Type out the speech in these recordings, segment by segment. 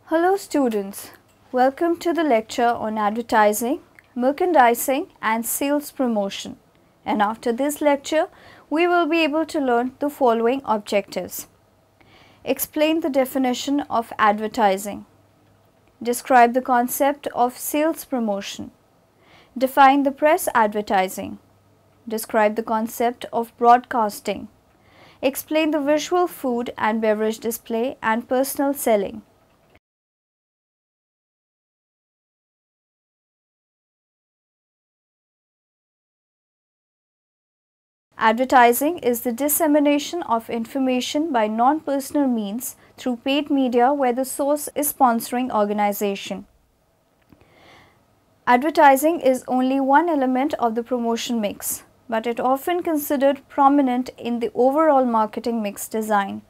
Hello students, welcome to the lecture on advertising, merchandising and sales promotion. And after this lecture, we will be able to learn the following objectives. Explain the definition of advertising. Describe the concept of sales promotion. Define the press advertising. Describe the concept of broadcasting. Explain the visual food and beverage display and personal selling. Advertising is the dissemination of information by non-personal means through paid media where the source is sponsoring organization. Advertising is only one element of the promotion mix, but it often considered prominent in the overall marketing mix design.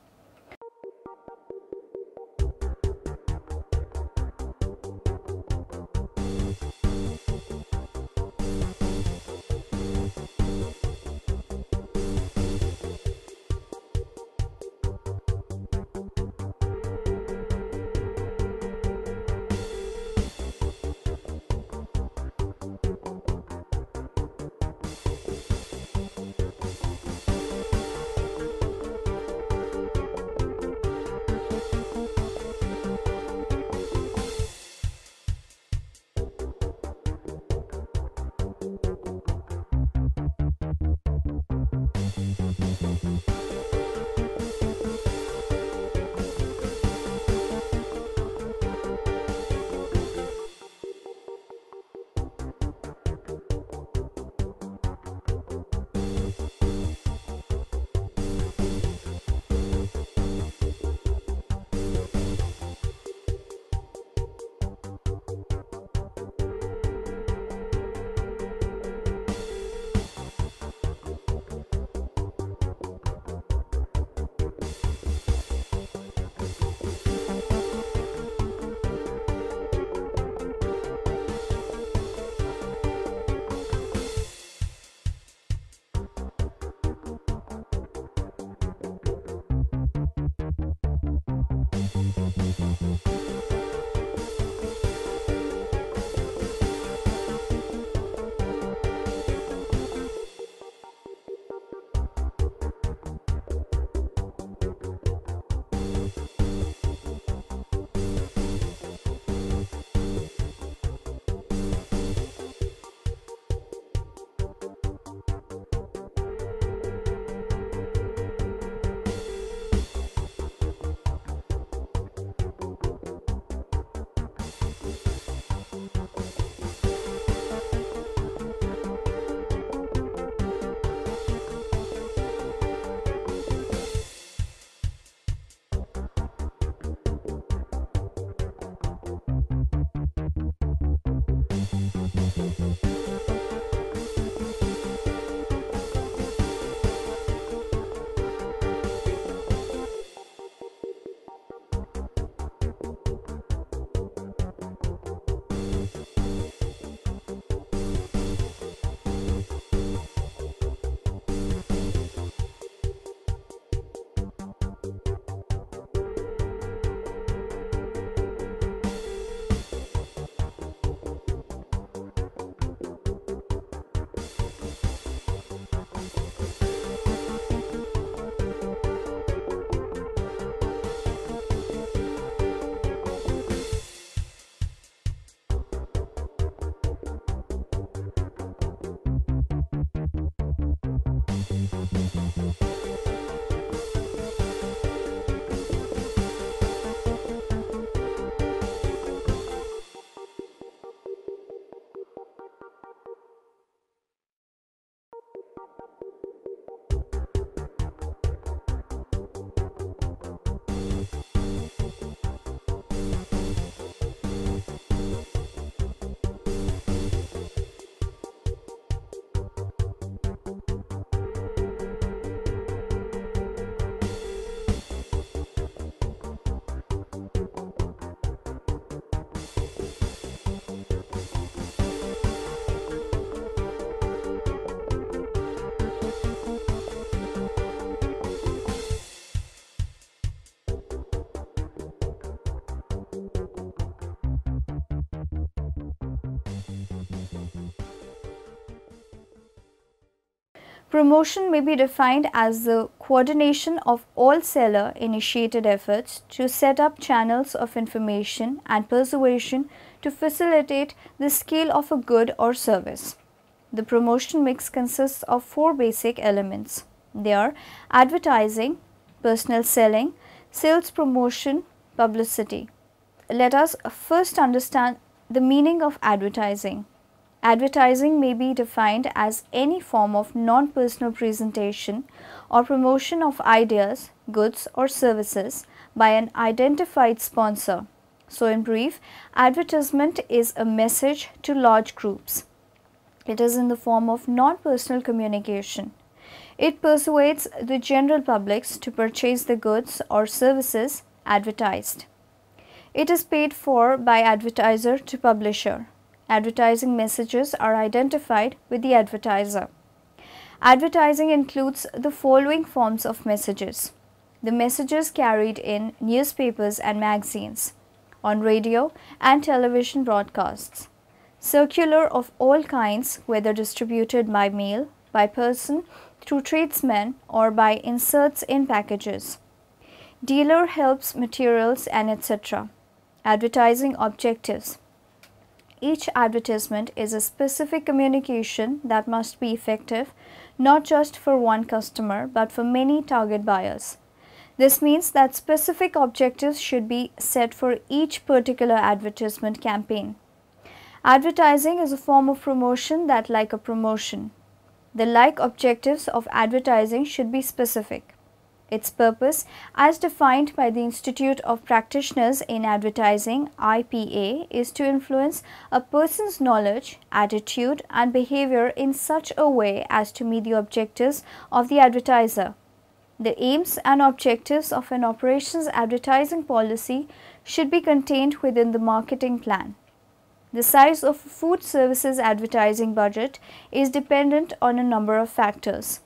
Promotion may be defined as the coordination of all seller-initiated efforts to set up channels of information and persuasion to facilitate the sale of a good or service. The promotion mix consists of 4 basic elements. They are advertising, personal selling, sales promotion, publicity. Let us first understand the meaning of advertising. Advertising may be defined as any form of non-personal presentation or promotion of ideas, goods or services by an identified sponsor. So in brief, advertisement is a message to large groups. It is in the form of non-personal communication. It persuades the general publics to purchase the goods or services advertised. It is paid for by advertiser to publisher. Advertising messages are identified with the advertiser. Advertising includes the following forms of messages. The messages carried in newspapers and magazines, on radio and television broadcasts, circular of all kinds, whether distributed by mail, by person, through tradesmen or by inserts in packages, dealer helps materials and etc. Advertising objectives. Each advertisement is a specific communication that must be effective not just for one customer but for many target buyers. This means that specific objectives should be set for each particular advertisement campaign. Advertising is a form of promotion that like a promotion. The like objectives of advertising should be specific. Its purpose, as defined by the Institute of Practitioners in Advertising (IPA), is to influence a person's knowledge, attitude and behavior in such a way as to meet the objectives of the advertiser. The aims and objectives of an operations advertising policy should be contained within the marketing plan. The size of a food services advertising budget is dependent on a number of factors.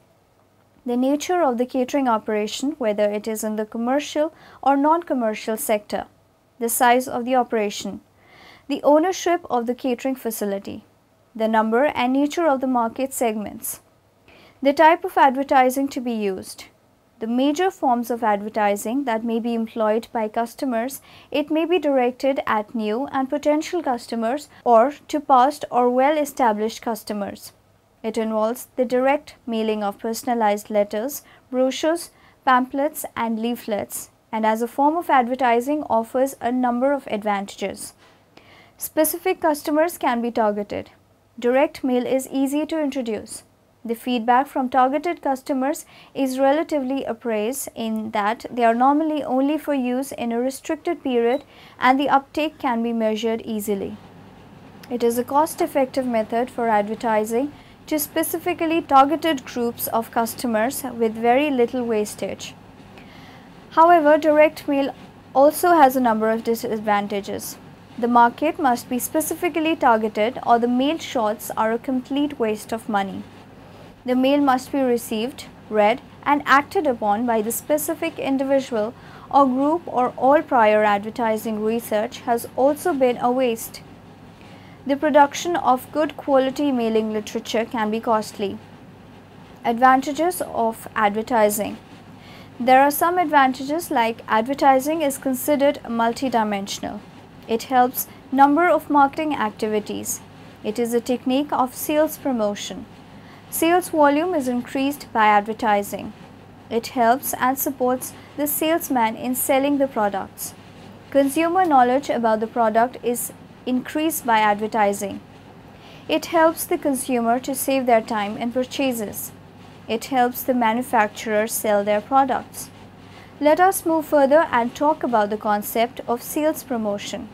The nature of the catering operation, whether it is in the commercial or non-commercial sector, the size of the operation, the ownership of the catering facility, the number and nature of the market segments, the type of advertising to be used, the major forms of advertising that may be employed by customers. It may be directed at new and potential customers or to past or well-established customers. It involves the direct mailing of personalized letters, brochures, pamphlets and leaflets, and as a form of advertising offers a number of advantages. Specific customers can be targeted. Direct mail is easy to introduce. The feedback from targeted customers is relatively appraised in that they are normally only for use in a restricted period and the uptake can be measured easily. It is a cost-effective method for advertising to specifically targeted groups of customers with very little wastage. However, direct mail also has a number of disadvantages. The market must be specifically targeted or the mail shots are a complete waste of money. The mail must be received, read and acted upon by the specific individual or group, or all prior advertising research has also been a waste. The production of good quality mailing literature can be costly. Advantages of advertising. There are some advantages like advertising is considered multidimensional. It helps number of marketing activities. It is a technique of sales promotion. Sales volume is increased by advertising. It helps and supports the salesman in selling the products. Consumer knowledge about the product is increased by advertising. It helps the consumer to save their time in purchases. It helps the manufacturers sell their products. Let us move further and talk about the concept of sales promotion.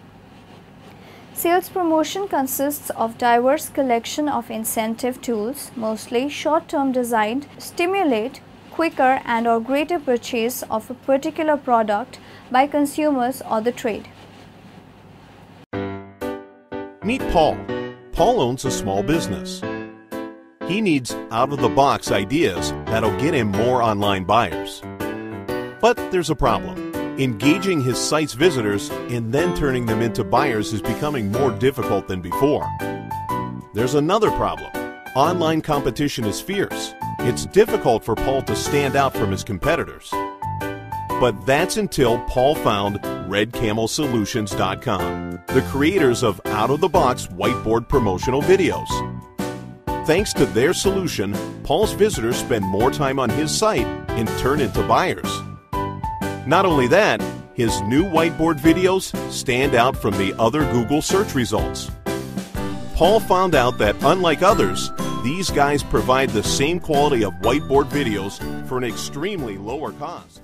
Sales promotion consists of diverse collection of incentive tools, mostly short-term designed to stimulate quicker and or greater purchase of a particular product by consumers or the trade. Meet Paul. Paul owns a small business. He needs out-of-the-box ideas that'll get him more online buyers. But there's a problem. Engaging his site's visitors and then turning them into buyers is becoming more difficult than before. There's another problem. Online competition is fierce. It's difficult for Paul to stand out from his competitors. But that's until Paul found RedCamelSolutions.com, the creators of out-of-the-box whiteboard promotional videos. Thanks to their solution, Paul's visitors spend more time on his site and turn into buyers. Not only that, his new whiteboard videos stand out from the other Google search results. Paul found out that, unlike others, these guys provide the same quality of whiteboard videos for an extremely lower cost.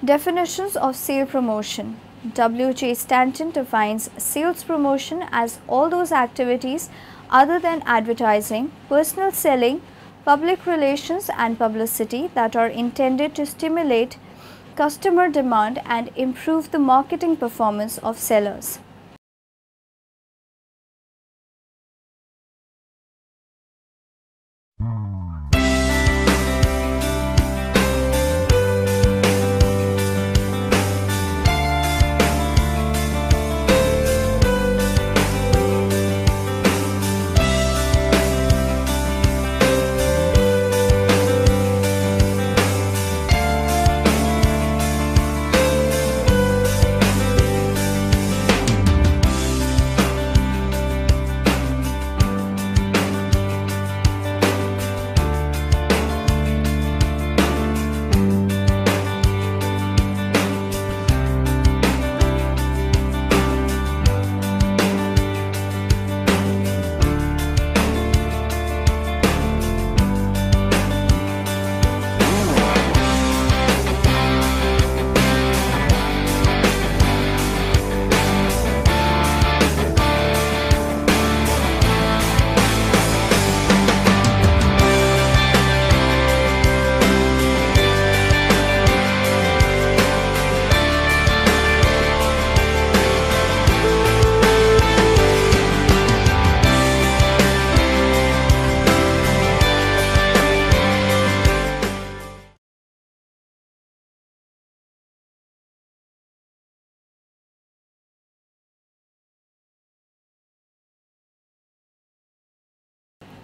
Definitions of sale promotion. W.J. Stanton defines sales promotion as all those activities other than advertising, personal selling, public relations and publicity that are intended to stimulate customer demand and improve the marketing performance of sellers.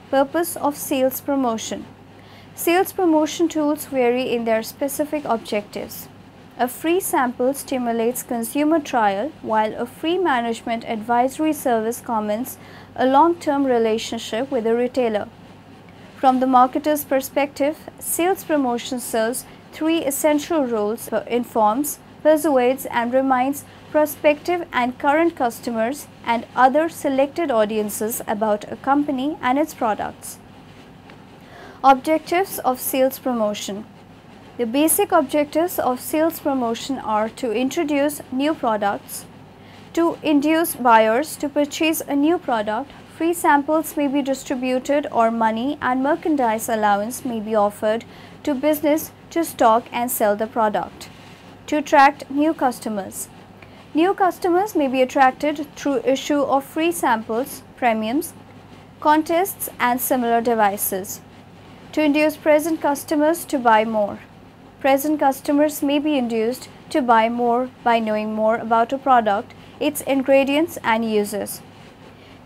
Purpose of sales promotion. Sales promotion tools vary in their specific objectives. A free sample stimulates consumer trial, while a free management advisory service comments a long-term relationship with a retailer. From the marketer's perspective, sales promotion serves three essential roles: informs, persuades, and reminds prospective and current customers and other selected audiences about a company and its products. Objectives of sales promotion. The basic objectives of sales promotion are to introduce new products, to induce buyers to purchase a new product. Free samples may be distributed, or money and merchandise allowance may be offered to business to stock and sell the product. To attract new customers. New customers may be attracted through issue of free samples, premiums, contests and similar devices. To induce present customers to buy more. Present customers may be induced to buy more by knowing more about a product, its ingredients and uses.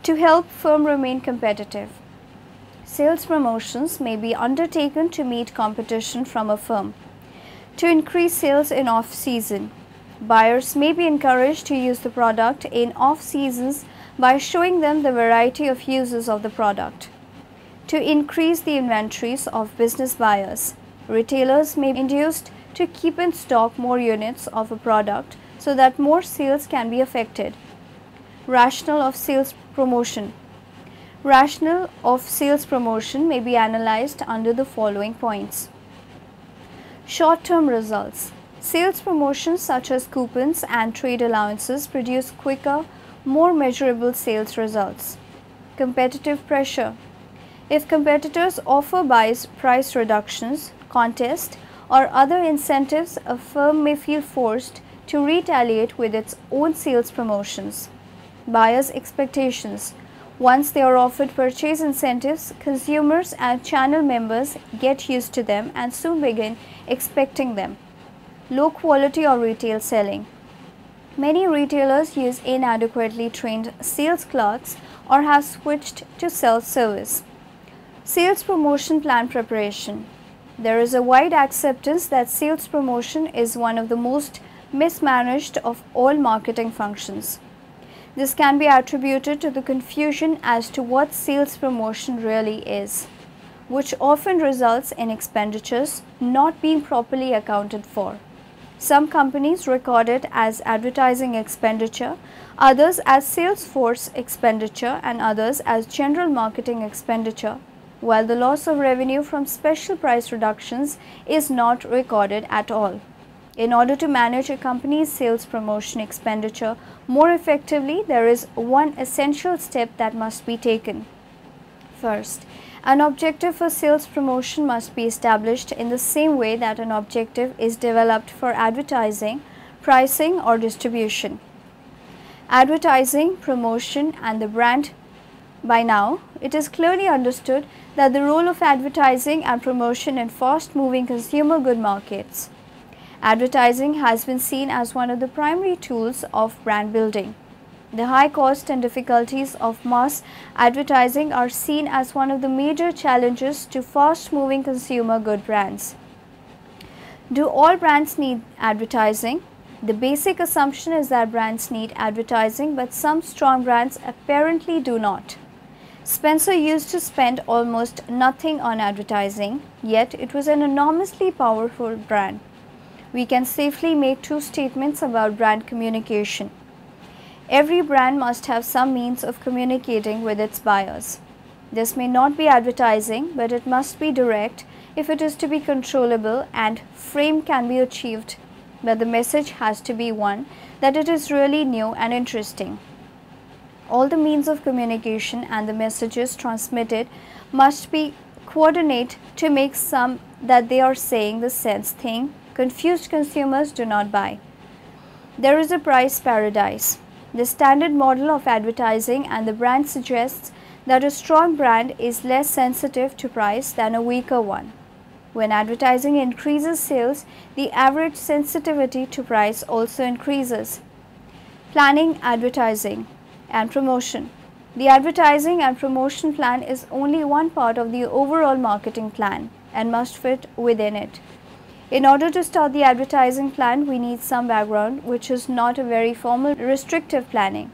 To help firm remain competitive. Sales promotions may be undertaken to meet competition from a firm. To increase sales in off-season. Buyers may be encouraged to use the product in off-seasons by showing them the variety of uses of the product. To increase the inventories of business buyers. Retailers may be induced to keep in stock more units of a product so that more sales can be effected. Rationale of sales promotion. Rationale of sales promotion may be analyzed under the following points. Short-term results. Sales promotions such as coupons and trade allowances produce quicker, more measurable sales results. Competitive pressure. If competitors offer price reductions, contests, or other incentives, a firm may feel forced to retaliate with its own sales promotions. Buyers' expectations. Once they are offered purchase incentives, consumers and channel members get used to them and soon begin expecting them. Low quality or retail selling. Many retailers use inadequately trained sales clerks or have switched to self-service. Sales promotion plan preparation. There is a wide acceptance that sales promotion is one of the most mismanaged of all marketing functions. This can be attributed to the confusion as to what sales promotion really is, which often results in expenditures not being properly accounted for. Some companies record it as advertising expenditure, others as sales force expenditure, and others as general marketing expenditure, while the loss of revenue from special price reductions is not recorded at all. In order to manage a company's sales promotion expenditure more effectively, there is one essential step that must be taken. First, an objective for sales promotion must be established in the same way that an objective is developed for advertising, pricing, or distribution. Advertising, promotion, and the brand. By now, it is clearly understood that the role of advertising and promotion in fast-moving consumer good markets. Advertising has been seen as one of the primary tools of brand building. The high cost and difficulties of mass advertising are seen as one of the major challenges to fast-moving consumer good brands. Do all brands need advertising? The basic assumption is that brands need advertising, but some strong brands apparently do not. Spencer used to spend almost nothing on advertising, yet it was an enormously powerful brand. We can safely make two statements about brand communication. Every brand must have some means of communicating with its buyers. This may not be advertising, but it must be direct if it is to be controllable, and fame can be achieved, but the message has to be one that it is really new and interesting. All the means of communication and the messages transmitted must be coordinated to make some that they are saying the sense thing. Confused consumers do not buy. There is a price paradise. The standard model of advertising and the brand suggests that a strong brand is less sensitive to price than a weaker one. When advertising increases sales, the average sensitivity to price also increases. Planning, advertising, and promotion. The advertising and promotion plan is only one part of the overall marketing plan and must fit within it. In order to start the advertising plan, we need some background, which is not a very formal restrictive planning,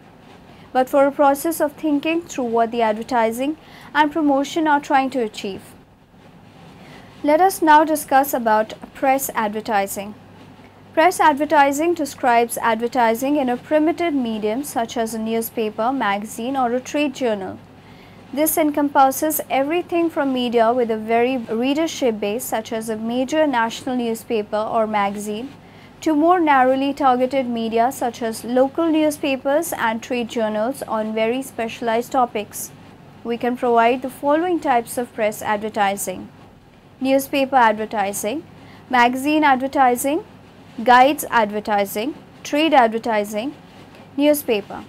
but for a process of thinking through what the advertising and promotion are trying to achieve. Let us now discuss about press advertising. Press advertising describes advertising in a primitive medium such as a newspaper, magazine, or a trade journal. This encompasses everything from media with a very readership base such as a major national newspaper or magazine to more narrowly targeted media such as local newspapers and trade journals on very specialized topics. We can provide the following types of press advertising: newspaper advertising, magazine advertising, guides advertising, trade advertising, newspaper.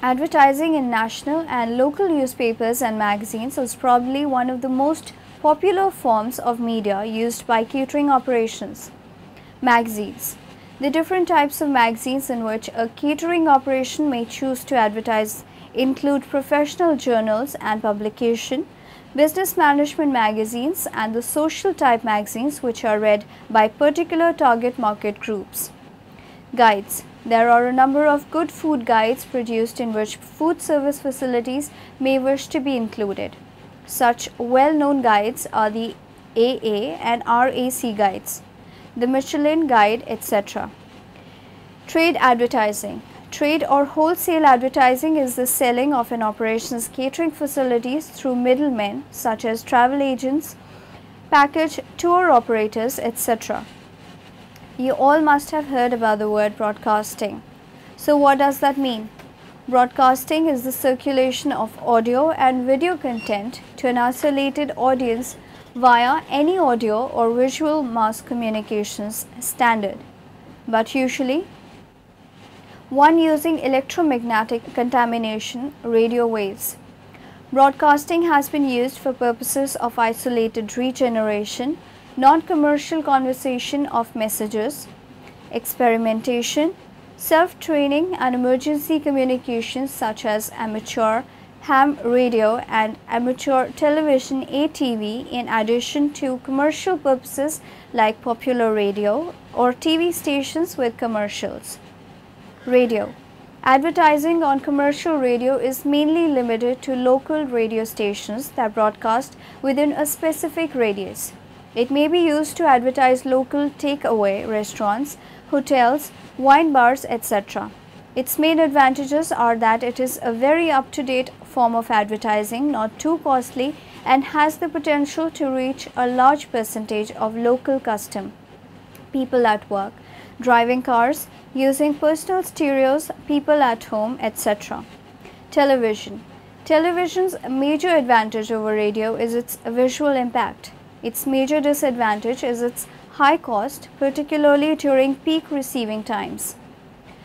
Advertising in national and local newspapers and magazines is probably one of the most popular forms of media used by catering operations. Magazines. The different types of magazines in which a catering operation may choose to advertise include professional journals and publication, business management magazines, and the social type magazines which are read by particular target market groups. Guides. There are a number of good food guides produced in which food service facilities may wish to be included. Such well-known guides are the AA and RAC guides, the Michelin guide, etc. Trade advertising. Trade or wholesale advertising is the selling of an operation's catering facilities through middlemen such as travel agents, package tour operators, etc. You all must have heard about the word broadcasting. So what does that mean? Broadcasting is the circulation of audio and video content to an isolated audience via any audio or visual mass communications standard, but usually one using electromagnetic contamination, radio waves. Broadcasting has been used for purposes of isolated regeneration, non-commercial conversation of messages, experimentation, self-training, and emergency communications such as amateur ham radio and amateur television ATV in addition to commercial purposes like popular radio or TV stations with commercials. Radio. Advertising on commercial radio is mainly limited to local radio stations that broadcast within a specific radius. It may be used to advertise local takeaway restaurants, hotels, wine bars, etc. Its main advantages are that it is a very up-to-date form of advertising, not too costly, and has the potential to reach a large percentage of local custom. People at work, driving cars, using personal stereos, people at home, etc. Television. Television's major advantage over radio is its visual impact. Its major disadvantage is its high cost, particularly during peak receiving times.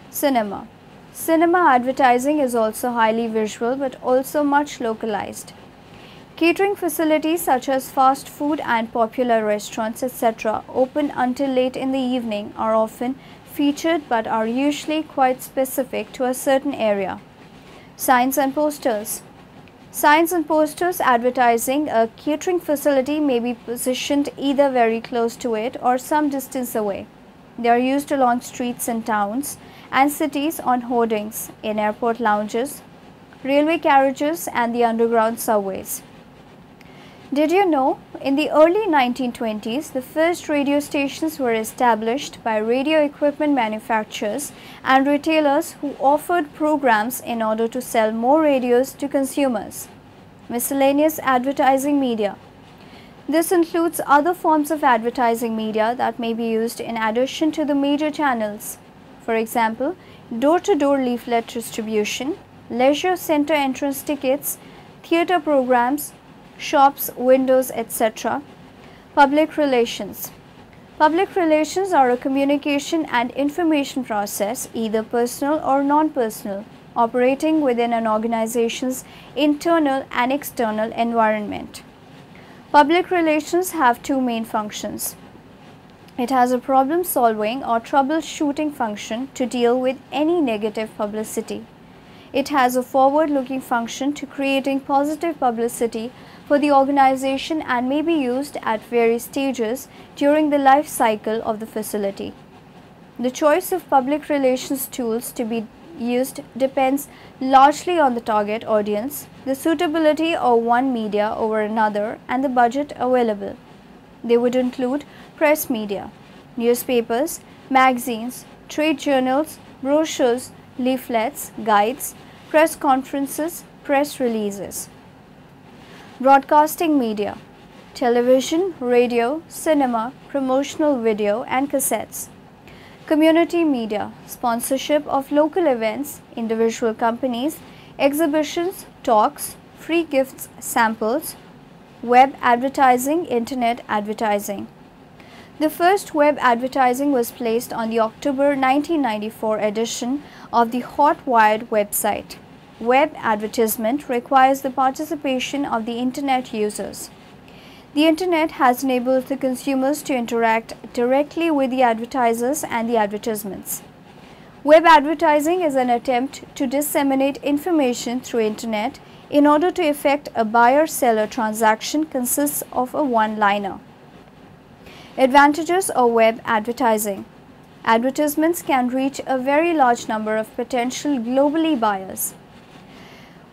Cinema. Cinema advertising is also highly visual but also much localized. Catering facilities such as fast food and popular restaurants, etc., open until late in the evening are often featured but are usually quite specific to a certain area. Signs and posters. Signs and posters advertising a catering facility may be positioned either very close to it or some distance away. They are used along streets in towns and cities, on hoardings, in airport lounges, railway carriages and the underground subways. Did you know, in the early 1920s, the first radio stations were established by radio equipment manufacturers and retailers who offered programs in order to sell more radios to consumers. Miscellaneous advertising media. This includes other forms of advertising media that may be used in addition to the major channels. For example, door-to-door leaflet distribution, leisure center entrance tickets, theatre programs, shops, windows, etc. Public relations. Public relations are a communication and information process, either personal or non-personal, operating within an organization's internal and external environment. Public relations have two main functions. It has a problem-solving or troubleshooting function to deal with any negative publicity. It has a forward-looking function to creating positive publicity for the organization and may be used at various stages during the life cycle of the facility. The choice of public relations tools to be used depends largely on the target audience, the suitability of one media over another, and the budget available. They would include press media, newspapers, magazines, trade journals, brochures, leaflets, guides, press conferences, press releases. Broadcasting media, television, radio, cinema, promotional video and cassettes. Community media, sponsorship of local events, individual companies, exhibitions, talks, free gifts, samples. Web advertising, internet advertising. The first web advertising was placed on the October 1994 edition of the Hot Wired website. Web advertisement requires the participation of the internet users. The internet has enabled the consumers to interact directly with the advertisers and the advertisements. Web advertising is an attempt to disseminate information through internet in order to effect a buyer-seller transaction consists of a one-liner. Advantages of web advertising. Advertisements can reach a very large number of potential globally buyers.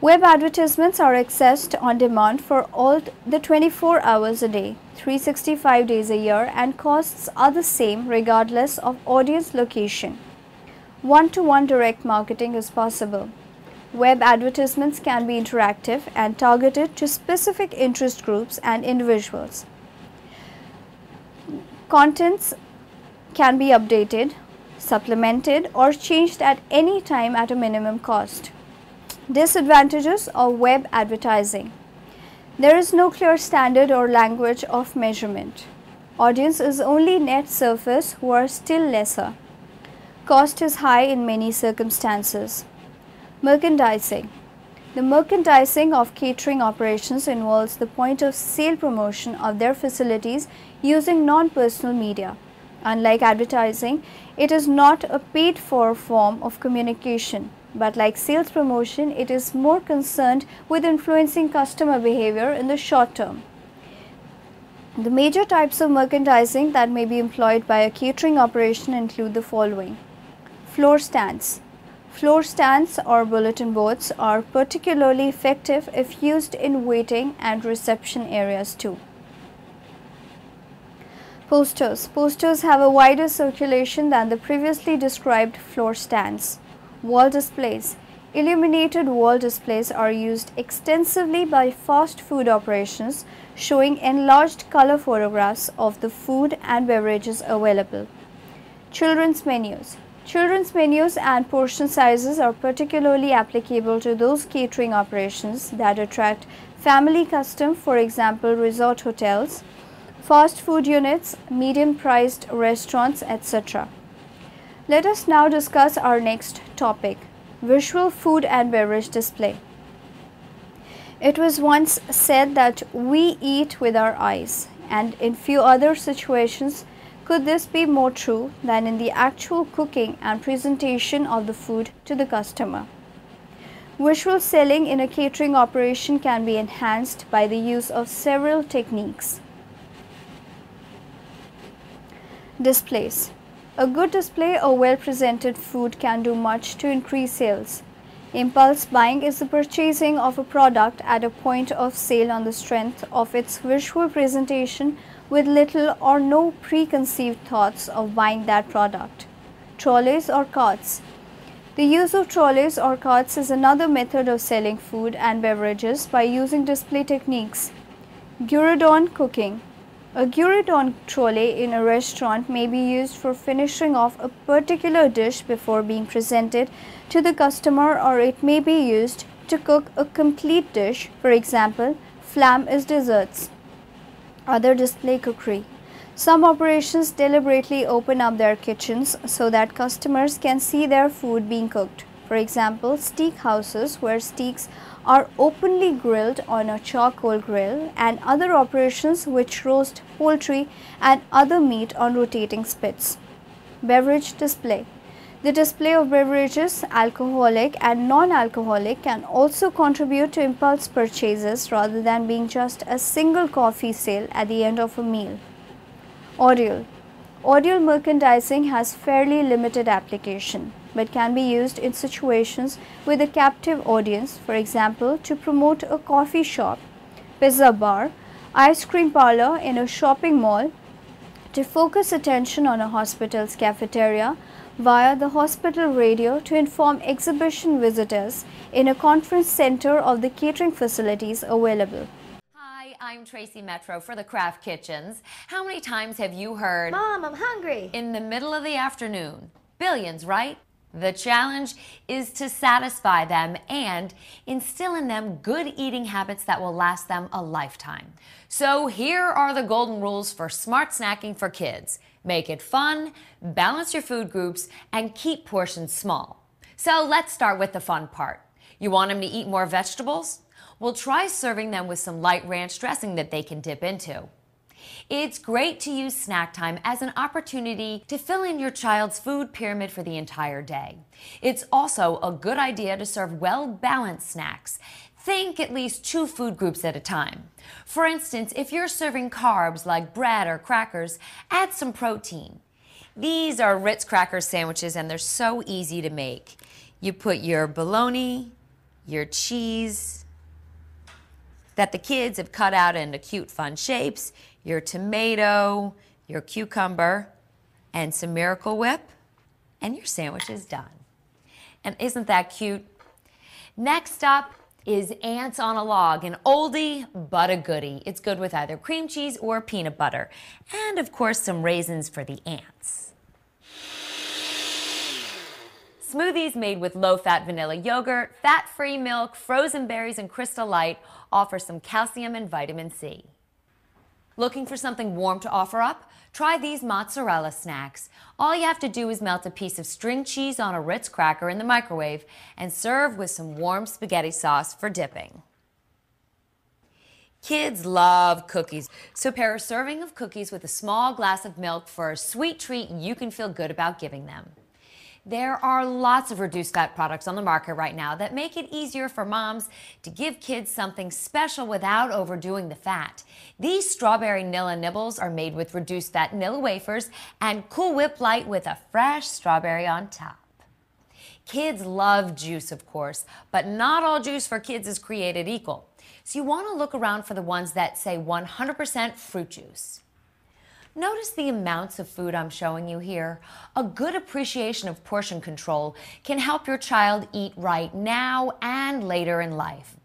Web advertisements are accessed on demand for all the 24 hours a day, 365 days a year, and costs are the same regardless of audience location. One-to-one direct marketing is possible. Web advertisements can be interactive and targeted to specific interest groups and individuals. Contents can be updated, supplemented, or changed at any time at a minimum cost. Disadvantages of web advertising. There is no clear standard or language of measurement. Audience is only net surface who are still lesser. Cost is high in many circumstances. Merchandising. The merchandising of catering operations involves the point of sale promotion of their facilities using non-personal media. Unlike advertising, it is not a paid-for form of communication. but like sales promotion, it is more concerned with influencing customer behavior in the short term. The major types of merchandising that may be employed by a catering operation include the following. Floor stands. Floor stands or bulletin boards are particularly effective if used in waiting and reception areas too. Posters. Posters have a wider circulation than the previously described floor stands. Wall displays. Illuminated wall displays are used extensively by fast food operations, showing enlarged color photographs of the food and beverages available. Children's menus. Children's menus and portion sizes are particularly applicable to those catering operations that attract family custom, for example, resort hotels, fast food units, medium-priced restaurants, etc. Let us now discuss our next topic, visual food and beverage display. It was once said that we eat with our eyes, and in few other situations could this be more true than in the actual cooking and presentation of the food to the customer. Visual selling in a catering operation can be enhanced by the use of several techniques. Displays. A good display or well-presented food can do much to increase sales. Impulse buying is the purchasing of a product at a point of sale on the strength of its visual presentation with little or no preconceived thoughts of buying that product. Trolleys or carts. The use of trolleys or carts is another method of selling food and beverages by using display techniques. Gueridon cooking. A gueridon trolley in a restaurant may be used for finishing off a particular dish before being presented to the customer, or it may be used to cook a complete dish, for example, flam is desserts. Other display cookery. Some operations deliberately open up their kitchens so that customers can see their food being cooked. For example, steak houses where steaks are openly grilled on a charcoal grill, and other operations which roast poultry and other meat on rotating spits. Beverage display. The display of beverages, alcoholic and non-alcoholic, can also contribute to impulse purchases rather than being just a single coffee sale at the end of a meal. Audio. Audio merchandising has fairly limited application, but can be used in situations with a captive audience, for example, to promote a coffee shop, pizza bar, ice cream parlor in a shopping mall, to focus attention on a hospital's cafeteria via the hospital radio, to inform exhibition visitors in a conference center of the catering facilities available. Hi, I'm Tracy Metro for the Craft Kitchens. How many times have you heard, "Mom, I'm hungry," in the middle of the afternoon? Billions, right? The challenge is to satisfy them and instill in them good eating habits that will last them a lifetime. So here are the golden rules for smart snacking for kids. Make it fun, balance your food groups, and keep portions small. So let's start with the fun part. You want them to eat more vegetables? Well, try serving them with some light ranch dressing that they can dip into. It's great to use snack time as an opportunity to fill in your child's food pyramid for the entire day. It's also a good idea to serve well-balanced snacks. Think at least 2 food groups at a time. For instance, if you're serving carbs like bread or crackers, add some protein. These are Ritz cracker sandwiches, and they're so easy to make. You put your bologna, your cheese that the kids have cut out into cute, fun shapes, your tomato, your cucumber, and some Miracle Whip, and your sandwich is done. And isn't that cute? Next up is Ants on a Log, an oldie but a goodie. It's good with either cream cheese or peanut butter, and of course some raisins for the ants. Smoothies made with low-fat vanilla yogurt, fat-free milk, frozen berries, and Crystal Light offer some calcium and vitamin C. Looking for something warm to offer up? Try these mozzarella snacks. All you have to do is melt a piece of string cheese on a Ritz cracker in the microwave and serve with some warm spaghetti sauce for dipping. Kids love cookies, so pair a serving of cookies with a small glass of milk for a sweet treat you can feel good about giving them. There are lots of reduced fat products on the market right now that make it easier for moms to give kids something special without overdoing the fat. These strawberry Nilla nibbles are made with reduced fat Nilla wafers and Cool Whip Light with a fresh strawberry on top. Kids love juice, of course, but not all juice for kids is created equal. So you want to look around for the ones that say 100% fruit juice. Notice the amounts of food I'm showing you here. A good appreciation of portion control can help your child eat right now and later in life.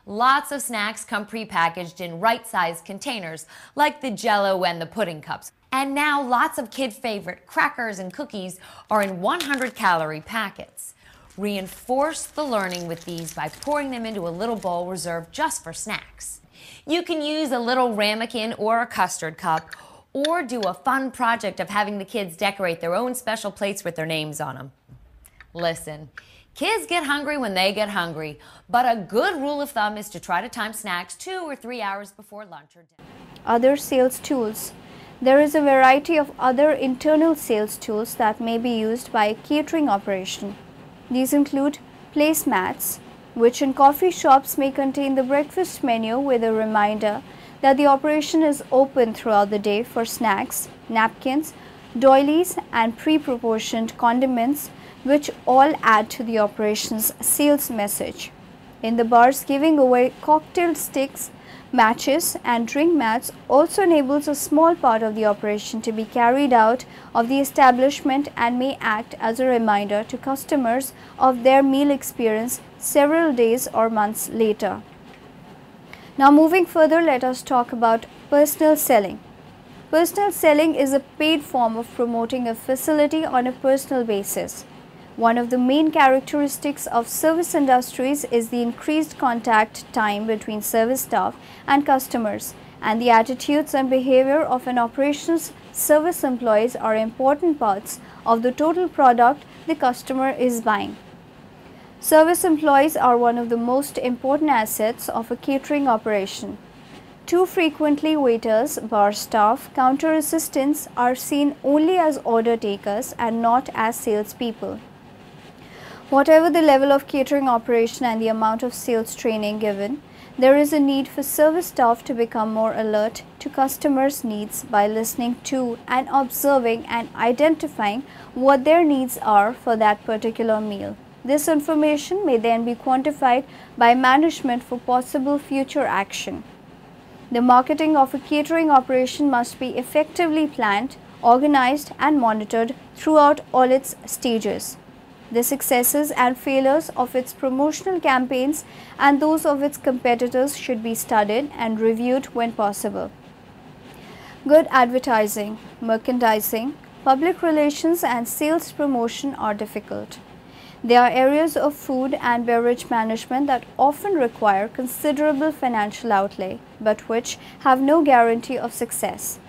Lots of snacks come prepackaged in right-sized containers, like the Jell-O and the pudding cups. And now lots of kid-favorite crackers and cookies are in 100-calorie packets. Reinforce the learning with these by pouring them into a little bowl reserved just for snacks. You can use a little ramekin or a custard cup, or do a fun project of having the kids decorate their own special plates with their names on them. Listen, kids get hungry when they get hungry, but a good rule of thumb is to try to time snacks 2 or 3 hours before lunch or dinner. Other sales tools. There is a variety of other internal sales tools that may be used by a catering operation. These include placemats, which in coffee shops may contain the breakfast menu with a reminder that the operation is open throughout the day for snacks, napkins, doilies, and pre-proportioned condiments, which all add to the operation's sales message. In the bars, giving away cocktail sticks, matches, and drink mats also enables a small part of the operation to be carried out of the establishment and may act as a reminder to customers of their meal experience several days or months later. Now moving further, let us talk about personal selling. Personal selling is a paid form of promoting a facility on a personal basis. One of the main characteristics of service industries is the increased contact time between service staff and customers, and the attitudes and behavior of an operations service employees are important parts of the total product the customer is buying. Service employees are one of the most important assets of a catering operation. Too frequently, waiters, bar staff, counter assistants are seen only as order takers and not as salespeople. Whatever the level of catering operation and the amount of sales training given, there is a need for service staff to become more alert to customers' needs by listening to and observing and identifying what their needs are for that particular meal. This information may then be quantified by management for possible future action. The marketing of a catering operation must be effectively planned, organized, and monitored throughout all its stages. The successes and failures of its promotional campaigns and those of its competitors should be studied and reviewed when possible. Good advertising, merchandising, public relations, and sales promotion are difficult. They are areas of food and beverage management that often require considerable financial outlay, but which have no guarantee of success.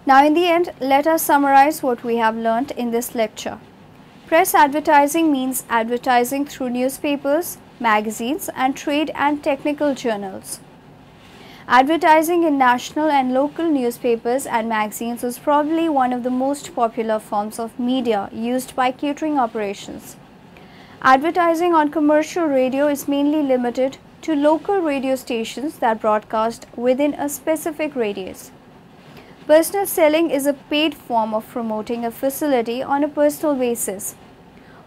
Now in the end, let us summarize what we have learnt in this lecture. Press advertising means advertising through newspapers, magazines and trade and technical journals. Advertising in national and local newspapers and magazines is probably one of the most popular forms of media used by catering operations. Advertising on commercial radio is mainly limited to local radio stations that broadcast within a specific radius. Personal selling is a paid form of promoting a facility on a personal basis.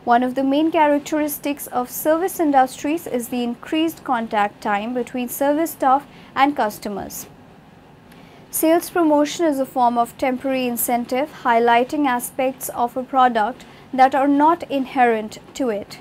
One of the main characteristics of service industries is the increased contact time between service staff and customers. Sales promotion is a form of temporary incentive highlighting aspects of a product that are not inherent to it.